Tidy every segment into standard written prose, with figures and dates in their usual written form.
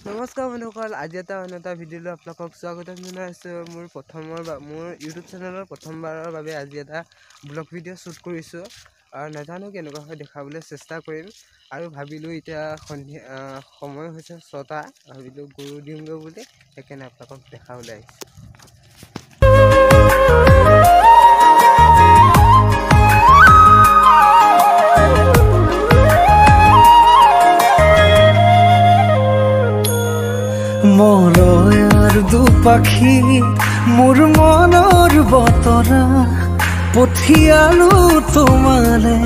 নমস্কাৰ বন্ধুসকল, আজি এটা অন্য এটা ভিডিঅ'লৈ আপোনালোকক স্বাগতম জনাইছোঁ। মোৰ ইউটিউব চেনেলৰ প্ৰথমবাৰৰ বাবে আজি এটা ব্লগ ভিডিঅ' শ্বুট কৰিছোঁ আৰু নাজানো কেনেকুৱা হয় দেখাবলৈ চেষ্টা কৰিম। আৰু ভাবিলোঁ এতিয়া সন্ধিয়া সময় হৈছে 6টা, ভাবিলোঁ গৰু দিওঁগৈ বুলি, সেইকাৰণে আপোনালোকক দেখাবলৈ আহিছোঁ। মৰয়াৰ দুপাখি মোৰ মনৰ বতৰা পঠিয়ালো তোমালে,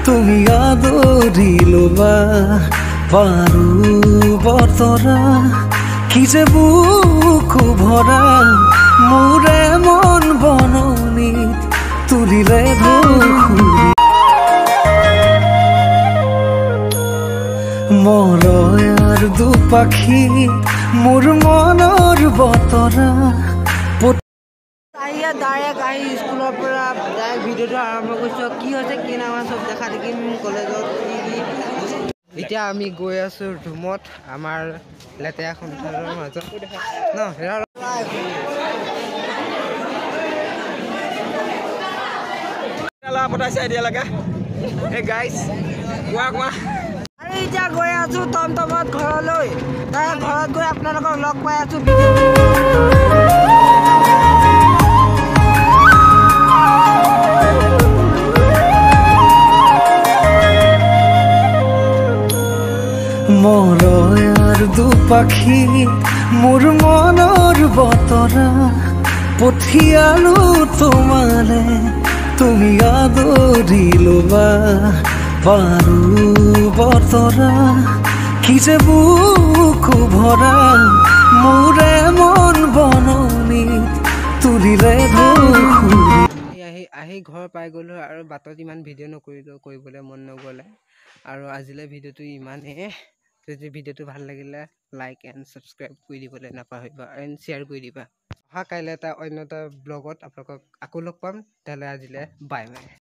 তুমি আদৰি ল'বা পাৰো বতৰা। কি যে বুকু ভৰা মোৰে মন বননিত তুলিলে ধুখুৰি। মৰয়াৰ দুপাখি মোৰ মনৰ বতৰা ডাইৰেক্ট আহি স্কুলৰ পৰা ডাইৰেক্ট ভিডিঅ'টো আৰম্ভ কৰিছোঁ। কি হৈছে কি নাই চব দেখা দেখিম কলেজত এতিয়া আমি গৈ আছোঁ ৰুমত, আমাৰ লেতেৰা সংসাৰৰ মাজত পঠাইছে এতিয়ালৈকে। এই গাইছ কোৱা আৰু এতিয়া গৈ আছোঁ টমটমত ঘৰলৈ। তাৰ ঘৰত গৈ আপোনালোকক লগ পাই আছোঁ। মৰয়াৰ দুপাখি মোৰ মনৰ বতৰা পঠিয়ালো তোমালে, তুমি আদৰি ল'বা পাৰো বতৰা। কি যে বুকু ভৰা মোৰে মন বননিত তুলিলে ধুখুৰি। আহি ঘৰ পাই গ'লোঁ আৰু বাটত ইমান ভিডিঅ' নকৰিলোঁ, কৰিবলৈ মন নগ'লে। আৰু আজিলৈ ভিডিঅ'টো ইমানেই। যদি ভিডিঅ'টো ভাল লাগিলে লাইক এণ্ড ছাবস্ক্ৰাইব কৰি দিবলৈ নাপাহৰিবা এণ্ড শ্বেয়াৰ কৰি দিবা। অহা কাইলৈ এটা অন্য এটা ব্লগত আপোনালোকক আকৌ লগ পাম। তেতিয়াহ'লে আজিলৈ বাই বাই।